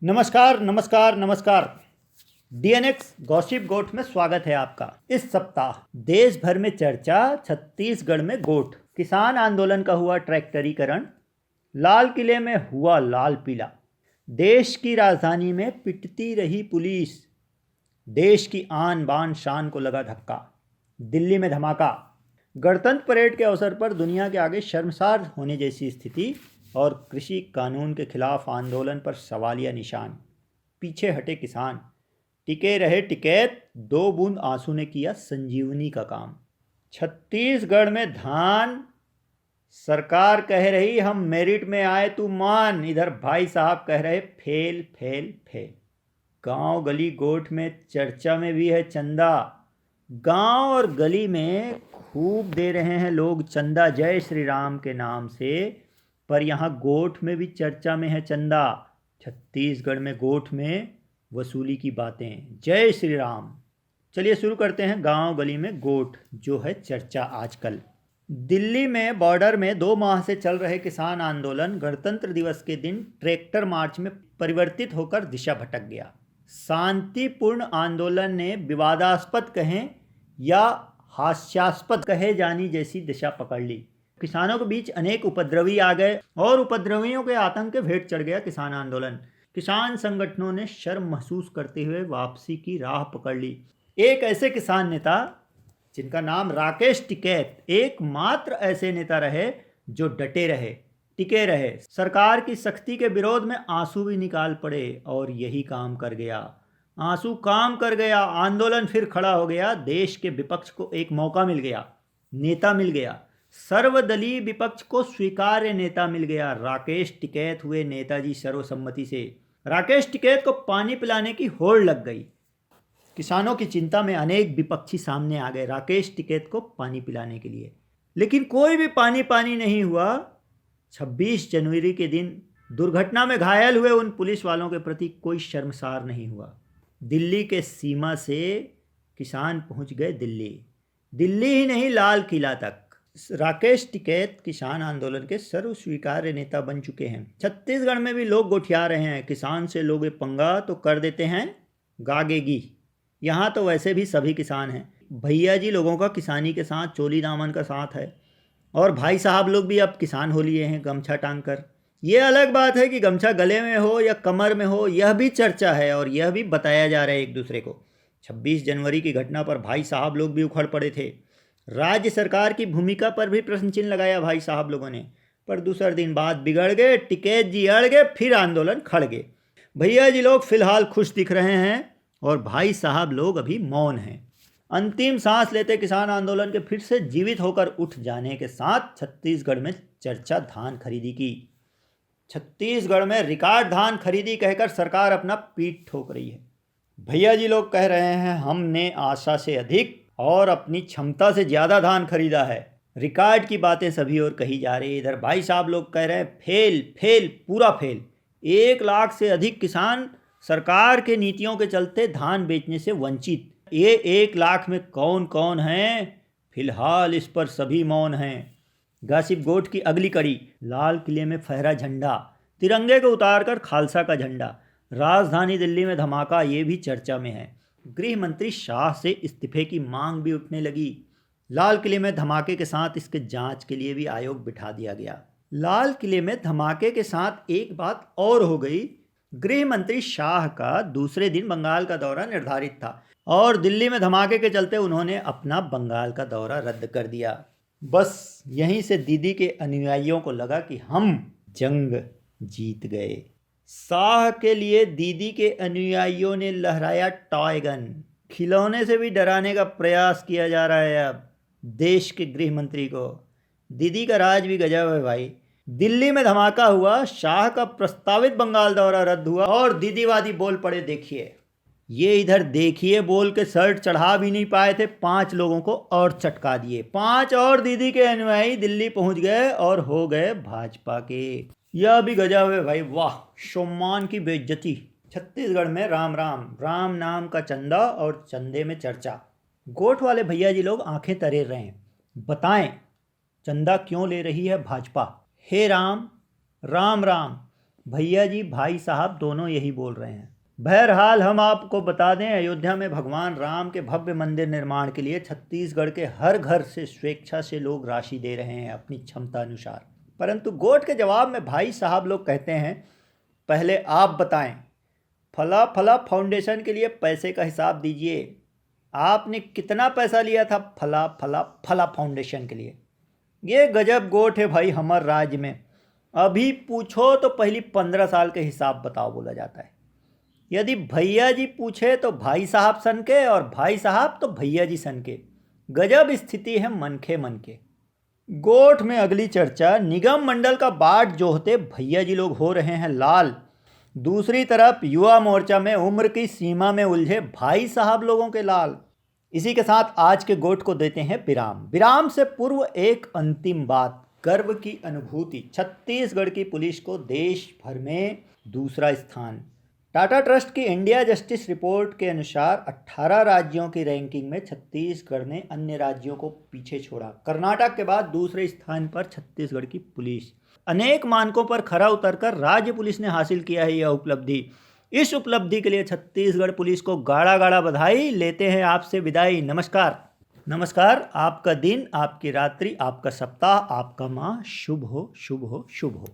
नमस्कार नमस्कार नमस्कार। डीएनएक्स गॉसिप गोट में स्वागत है आपका। इस सप्ताह देश भर में चर्चा, छत्तीसगढ़ में गोट किसान आंदोलन का हुआ ट्रैक्टरीकरण, लाल किले में हुआ लाल पीला, देश की राजधानी में पिटती रही पुलिस, देश की आन बान शान को लगा धक्का, दिल्ली में धमाका, गणतंत्र परेड के अवसर पर दुनिया के आगे शर्मसार होने जैसी स्थिति और कृषि कानून के खिलाफ आंदोलन पर सवालिया निशान, पीछे हटे किसान, टिके रहे टिकैत, 2 बूंद आंसू ने किया संजीवनी का काम। छत्तीसगढ़ में धान, सरकार कह रही हम मेरिट में आए तू मान, इधर भाई साहब कह रहे फेल फेल फेल। गांव गली गोठ में चर्चा में भी है चंदा, गांव और गली में खूब दे रहे हैं लोग चंदा जय श्री राम के नाम से, पर यहाँ गोठ में भी चर्चा में है चंदा। छत्तीसगढ़ में गोठ में वसूली की बातें, जय श्री राम। चलिए शुरू करते हैं गांव गली में गोठ जो है चर्चा आजकल। दिल्ली में बॉर्डर में 2 माह से चल रहे किसान आंदोलन गणतंत्र दिवस के दिन ट्रैक्टर मार्च में परिवर्तित होकर दिशा भटक गया। शांतिपूर्ण आंदोलन ने विवादास्पद कहें या हास्यास्पद कहे जानी जैसी दिशा पकड़ ली। किसानों के बीच अनेक उपद्रवी आ गए और उपद्रवियों के आतंक के भेंट चढ़ गया किसान आंदोलन। किसान संगठनों ने शर्म महसूस करते हुए वापसी की राह पकड़ ली। एक ऐसे किसान नेता जिनका नाम राकेश टिकैत एकमात्र ऐसे नेता रहे जो डटे रहे, टिके रहे, सरकार की सख्ती के विरोध में आंसू भी निकाल पड़े और यही काम कर गया। आंसू काम कर गया, आंदोलन फिर खड़ा हो गया, देश के विपक्ष को एक मौका मिल गया, नेता मिल गया, सर्वदलीय विपक्ष को स्वीकार्य नेता मिल गया। राकेश टिकैत हुए नेताजी सर्वसम्मति से। राकेश टिकैत को पानी पिलाने की होड़ लग गई। किसानों की चिंता में अनेक विपक्षी सामने आ गए राकेश टिकैत को पानी पिलाने के लिए, लेकिन कोई भी पानी नहीं हुआ। 26 जनवरी के दिन दुर्घटना में घायल हुए उन पुलिस वालों के प्रति कोई शर्मसार नहीं हुआ। दिल्ली के सीमा से किसान पहुंच गए दिल्ली ही नहीं, लाल किला तक। राकेश टिकैत किसान आंदोलन के सर्व स्वीकार्य नेता बन चुके हैं। छत्तीसगढ़ में भी लोग गोठिया रहे हैं, किसान से लोगे पंगा तो कर देते हैं गागेगी। यहाँ तो वैसे भी सभी किसान हैं। भैया जी लोगों का किसानी के साथ चोली दामन का साथ है, और भाई साहब लोग भी अब किसान हो लिए हैं गमछा टांग कर। ये अलग बात है कि गमछा गले में हो या कमर में हो, यह भी चर्चा है और यह भी बताया जा रहा है एक दूसरे को। 26 जनवरी की घटना पर भाई साहब लोग भी उखड़ पड़े थे। राज्य सरकार की भूमिका पर भी प्रश्न चिन्ह लगाया भाई साहब लोगों ने, पर दूसरे दिन बात बिगड़ गए, टिकैत जी अड़ गए, फिर आंदोलन खड़ गए। भैया जी लोग फिलहाल खुश दिख रहे हैं और भाई साहब लोग अभी मौन हैं। अंतिम सांस लेते किसान आंदोलन के फिर से जीवित होकर उठ जाने के साथ छत्तीसगढ़ में चर्चा धान खरीदी की। छत्तीसगढ़ में रिकॉर्ड धान खरीदी कहकर सरकार अपना पीठ ठोक रही है। भैया जी लोग कह रहे हैं हमने आशा से अधिक और अपनी क्षमता से ज़्यादा धान खरीदा है। रिकॉर्ड की बातें सभी और कही जा रही है। इधर भाई साहब लोग कह रहे हैं फेल फेल पूरा फेल। 1 लाख से अधिक किसान सरकार के नीतियों के चलते धान बेचने से वंचित। ये 1 लाख में कौन कौन हैं? फिलहाल इस पर सभी मौन हैं। गॉसिप गोट की अगली कड़ी, लाल किले में फहरा झंडा, तिरंगे को उतारकर खालसा का झंडा, राजधानी दिल्ली में धमाका, ये भी चर्चा में है। गृह मंत्री शाह से इस्तीफे की मांग भी उठने लगी। लाल किले में धमाके के साथ इसके जांच के लिए भी आयोग बिठा दिया गया। लाल किले में धमाके के साथ एक बात और हो गई। गृह मंत्री शाह का दूसरे दिन बंगाल का दौरा निर्धारित था और दिल्ली में धमाके के चलते उन्होंने अपना बंगाल का दौरा रद्द कर दिया। बस यहीं से दीदी के अनुयायियों को लगा कि हम जंग जीत गए। शाह के लिए दीदी के अनुयायियों ने लहराया टॉय गन। खिलौने से भी डराने का प्रयास किया जा रहा है अब देश के गृह मंत्री को। दीदी का राज भी गजब है भाई। दिल्ली में धमाका हुआ, शाह का प्रस्तावित बंगाल दौरा रद्द हुआ और दीदीवादी बोल पड़े देखिए। ये इधर देखिए बोल के शर्ट चढ़ा भी नहीं पाए थे, 5 लोगों को और चटका दिए। 5 और दीदी के अनुयायी दिल्ली पहुंच गए और हो गए भाजपा के। यह भी गजब है भाई, वाह, सम्मान की बेइज्जती। छत्तीसगढ़ में राम राम, राम नाम का चंदा और चंदे में चर्चा। गोठ वाले भैया जी लोग आंखें तरेर रहे हैं। बताएं चंदा क्यों ले रही है भाजपा? हे राम राम राम, भैया जी भाई साहब दोनों यही बोल रहे हैं। बहरहाल हम आपको बता दें, अयोध्या में भगवान राम के भव्य मंदिर निर्माण के लिए छत्तीसगढ़ के हर घर से स्वेच्छा से लोग राशि दे रहे हैं अपनी क्षमता अनुसार। परंतु गोट के जवाब में भाई साहब लोग कहते हैं, पहले आप बताएं, फला फला फाउंडेशन के लिए पैसे का हिसाब दीजिए। आपने कितना पैसा लिया था फला फला फला फाउंडेशन के लिए? ये गजब गोट है भाई हमारे राज्य में। अभी पूछो तो पहली 15 साल के हिसाब बताओ बोला जाता है। यदि भैया जी पूछे तो भाई साहब सन के, और भाई साहब तो भैया जी सन के। गजब स्थिति है मनखे मन के। गोठ में अगली चर्चा, निगम मंडल का बाट जोहते भैया जी लोग हो रहे हैं लाल। दूसरी तरफ युवा मोर्चा में उम्र की सीमा में उलझे भाई साहब लोगों के लाल। इसी के साथ आज के गोठ को देते हैं विराम। विराम से पूर्व एक अंतिम बात, गर्व की अनुभूति। छत्तीसगढ़ की पुलिस को देश भर में दूसरा स्थान। टाटा ट्रस्ट की इंडिया जस्टिस रिपोर्ट के अनुसार 18 राज्यों की रैंकिंग में छत्तीसगढ़ ने अन्य राज्यों को पीछे छोड़ा। कर्नाटक के बाद दूसरे स्थान पर छत्तीसगढ़ की पुलिस। अनेक मानकों पर खरा उतरकर राज्य पुलिस ने हासिल किया है यह उपलब्धि। इस उपलब्धि के लिए छत्तीसगढ़ पुलिस को गाढ़ा गाढ़ा बधाई। लेते हैं आपसे विदाई। नमस्कार। नमस्कार। आपका दिन, आपकी रात्रि, आपका सप्ताह, आपका माह शुभ हो, शुभ हो, शुभ हो।